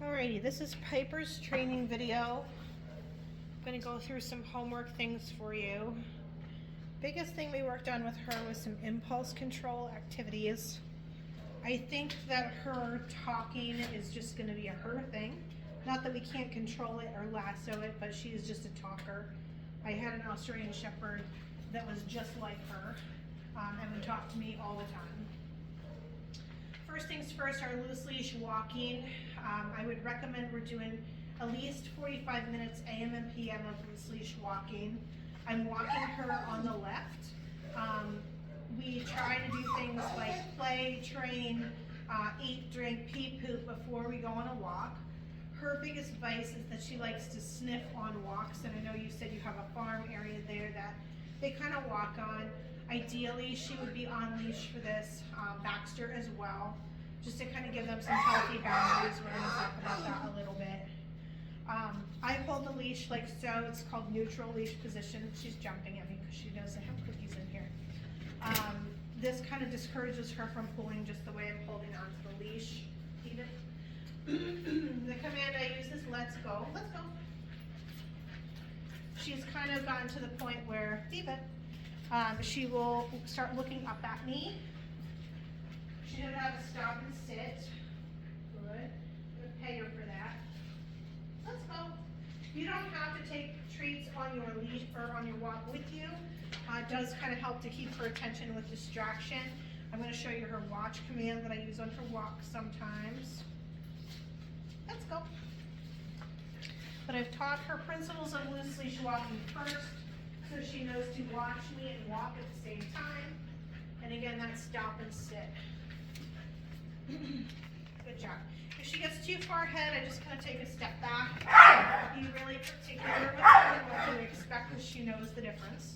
Alrighty, this is Piper's training video. I'm going to go through some homework things for you. Biggest thing we worked on with her was some impulse control activities. I think that her talking is just going to be a her thing. Not that we can't control it or lasso it, but she is just a talker. I had an Australian Shepherd that was just like her and would talk to me all the time. First things first, our loose leash walking. I would recommend we're doing at least 45 minutes AM and PM of loose leash walking. I'm walking her on the left. We try to do things like play, train, eat, drink, pee, poop before we go on a walk. Her biggest vice is that she likes to sniff on walks, and I know you said you have a farm area there that they kind of walk on. Ideally, she would be on leash for this, Baxter as well, just to kind of give them some healthy boundaries. We're going to talk about that a little bit. I hold the leash like so. It's called neutral leash position. She's jumping at me because she knows I have cookies in here. This kind of discourages her from pulling just the way I'm holding onto the leash. Even the command I use is let's go, let's go. She's kind of gotten to the point where, she will start looking up at me. She doesn't have to stop and sit. Good. I'm going to pay her for that. Let's go. You don't have to take treats on your leash or on your walk with you. It does kind of help to keep her attention with distraction. I'm going to show you her watch command that I use on her walk sometimes. Let's go. But I've taught her principles of loose leash walking first, so she knows to watch me and walk at the same time. And again, that's stop and sit. Good job. If she gets too far ahead, I just kind of take a step back. Be really particular with her and what to expect, because she knows the difference.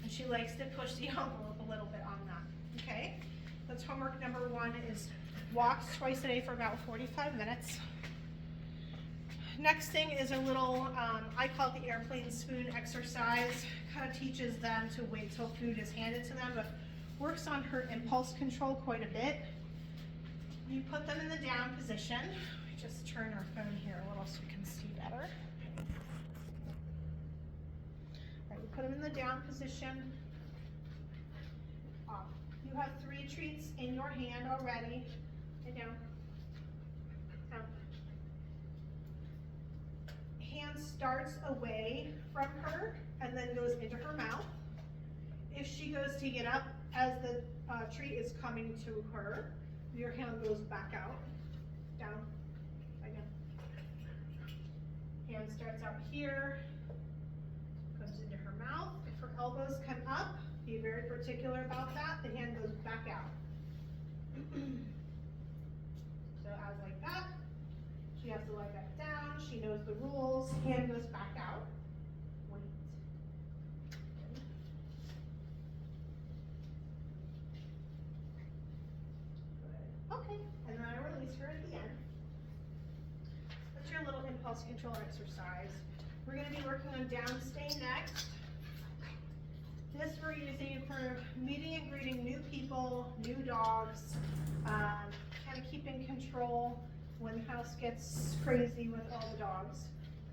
And she likes to push the envelope a little bit on that. Okay? That's homework number 1 is walks twice a day for about 45 minutes. Next thing is a little, I call it the airplane spoon exercise. Kind of teaches them to wait till food is handed to them, but works on her impulse control quite a bit. You put them in the down position. Just turn our phone here a little so we can see better. All right, we put them in the down position. You have 3 treats in your hand already. And down. Down. Hand starts away from her and then goes into her mouth. If she goes to get up as the treat is coming to her, your hand goes back out, down, again. Hand starts out here, goes into her mouth. If her elbows come up, be very particular about that. The hand goes back out. So as like that, she has to lie back down. She knows the rules. Hand goes back out. Wait. Okay, and then I release her at the end. That's your little impulse control exercise. We're going to be working on down stay next. This we're using for meeting and greeting new people, new dogs, kind of keeping control when the house gets crazy with all the dogs.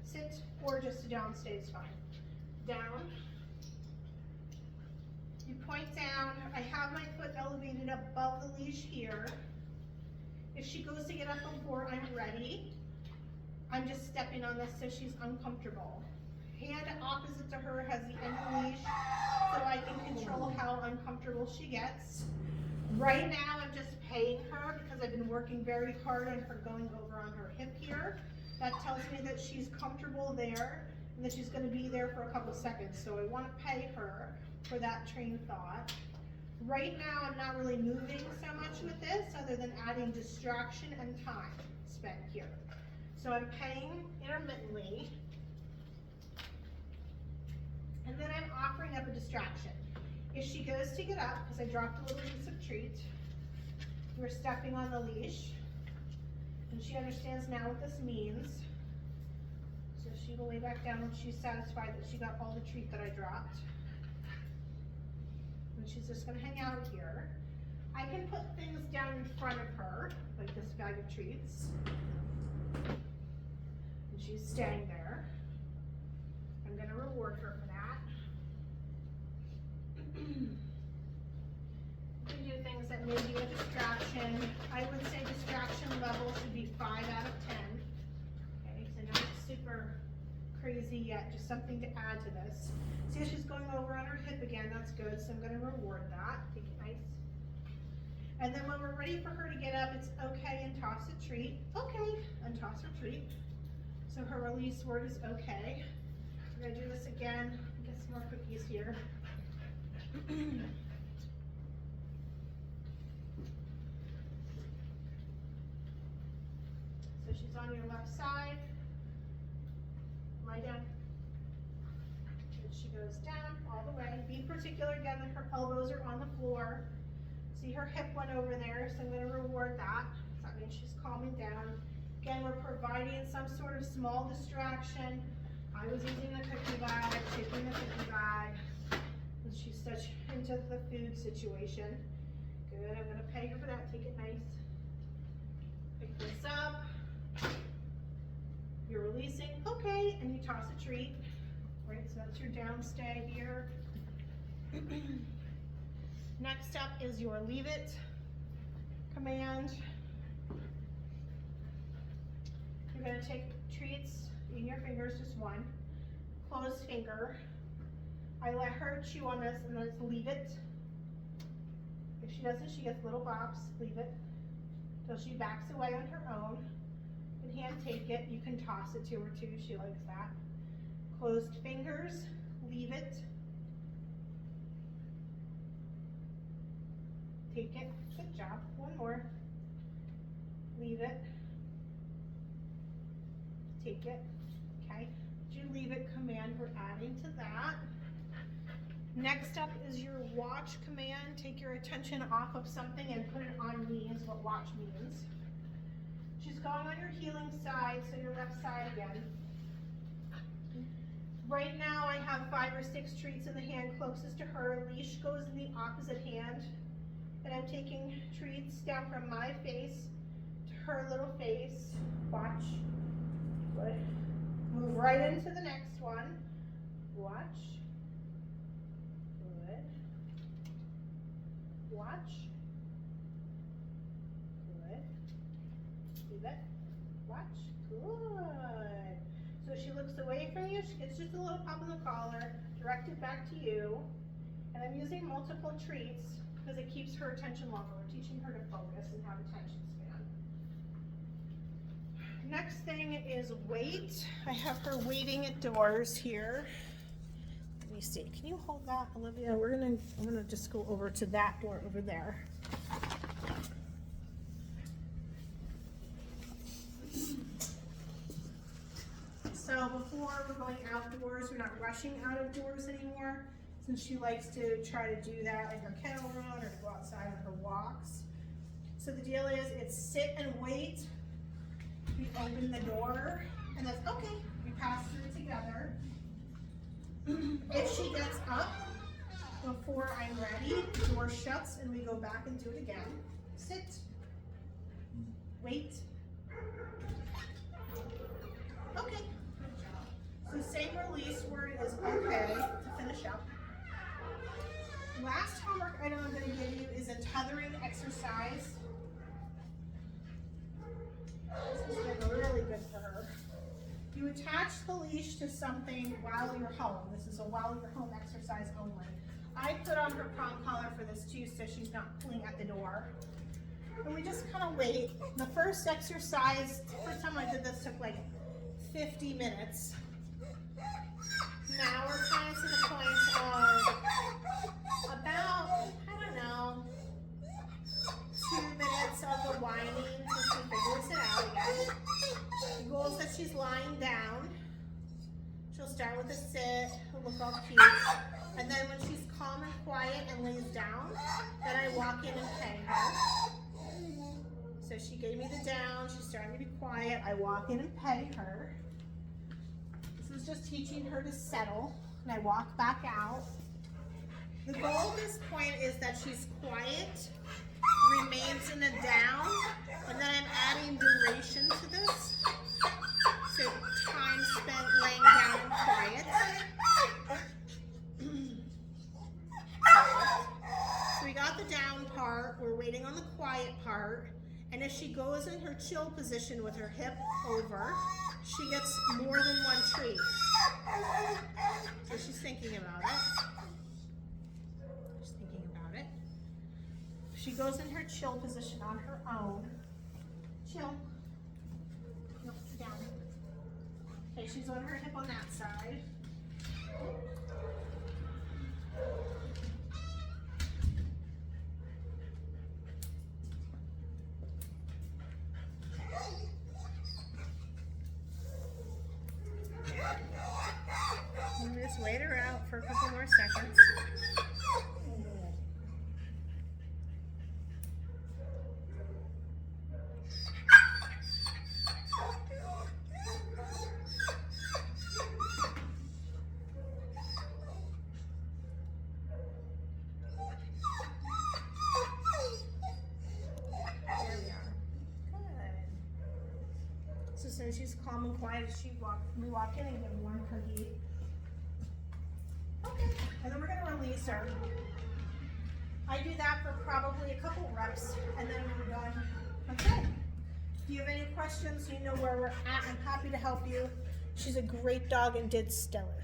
Sit or just a down stay is fine. Down. You point down. I have my foot elevated above the leash here. If she goes to get up before I'm ready, I'm just stepping on this so she's uncomfortable. Hand opposite to her has the end of the leash, so I can control how uncomfortable she gets. Right now, I'm just paying her because I've been working very hard on her going over on her hip here. That tells me that she's comfortable there and that she's going to be there for a couple seconds. So I want to pay her for that train of thought. Right now, I'm not really moving so much with this other than adding distraction and time spent here. So I'm paying intermittently. And then I'm offering up a distraction. If she goes to get up, because I dropped a little piece of treat, we're stepping on the leash, and she understands now what this means. So she will lay back down when she's satisfied that she got all the treat that I dropped. And she's just going to hang out here. I can put things down in front of her, like this bag of treats. she's staying there. I'm going to reward her for that. You can do things that may be a distraction. I would say distraction level should be 5 out of 10. Okay, so not super crazy yet, just something to add to this. See how she's going over on her hip again, that's good, so I'm going to reward that. Take it nice. And then when we're ready for her to get up, it's okay and toss a treat. Okay, and toss her treat. So her release word is okay. We're going to do this again. Get some more cookies here. So she's on your left side. Lie down. And she goes down all the way. Be particular again that her elbows are on the floor. See her hip went over there, so I'm going to reward that. So that means she's calming down. Again, we're providing some sort of small distraction. I was using the cookie bag, taking the cookie bag. And she's such into the food situation. Good, I'm going to pay her for that. Take it nice. Pick this up. You're releasing, okay, and you toss a treat. Right, so that's your down stay here. Next up is your leave it command. You're going to take treats in your fingers, just one. Closed finger. I let her chew on this and then it's leave it. If she doesn't, she gets little bops. Leave it till she backs away on her own. You can hand take it. You can toss it to her too. She likes that. Closed fingers. Leave it. Take it. Good job. One more. Leave it. Take it. Okay. Do you leave it command? We're adding to that. Next up is your watch command. Take your attention off of something and put it on me is what watch means. She's going on your healing side, so your left side again. Right now I have 5 or 6 treats in the hand closest to her. Leash goes in the opposite hand. And I'm taking treats down from my face to her little face. Watch. Good. Move right into the next one. Watch. Good. Watch. Good. Leave it. Watch. Good. So she looks away from you. She gets just a little pop in the collar. Directed back to you. And I'm using multiple treats because it keeps her attention longer. We're teaching her to focus and have attention span. Next thing is wait. I have her waiting at doors here. Let me see. Can you hold that, Olivia? I'm gonna just go over to that door over there. So before we're going outdoors, we're not rushing out of doors anymore, since she likes to try to do that in her kennel run or to go outside on her walks. So the deal is, it's sit and wait. We open the door, and that's okay. We pass through together. If she gets up before I'm ready, the door shuts and we go back and do it again. Sit, wait. Okay, good job. So same release word is okay to finish up. Last homework item I'm going to give you is a tethering exercise. This has been really good for her. You attach the leash to something while you're home. This is a while you're home exercise only. I put on her prong collar for this too, so she's not pulling at the door. And we just kind of wait. The first exercise, the first time I did this took like 50 minutes. Now we're kind of to the point of about, I don't know, 2 minutes of the whining until she figures it out again. The goal is that she's lying down. She'll start with a sit, look all cute, and then when she's calm and quiet and lays down, then I walk in and pay her. So she gave me the down, she's starting to be quiet, I walk in and pay her. This is just teaching her to settle, and I walk back out. The goal at this point is that she's quiet, remains in a down, and then I'm adding duration to this. So time chill position with her hip over, she gets more than one treat. So she's thinking about it. She's thinking about it. She goes in her chill position on her own. Chill. No, sit down. Okay, she's on her hip on that side. And just wait her out for a couple more seconds. So as soon as she's calm and quiet, we walk in and give one cookie. Okay, and then we're gonna release her. I do that for probably a couple reps, and then we're done. Okay. If you have any questions, you know where we're at. I'm happy to help you. She's a great dog and did stellar.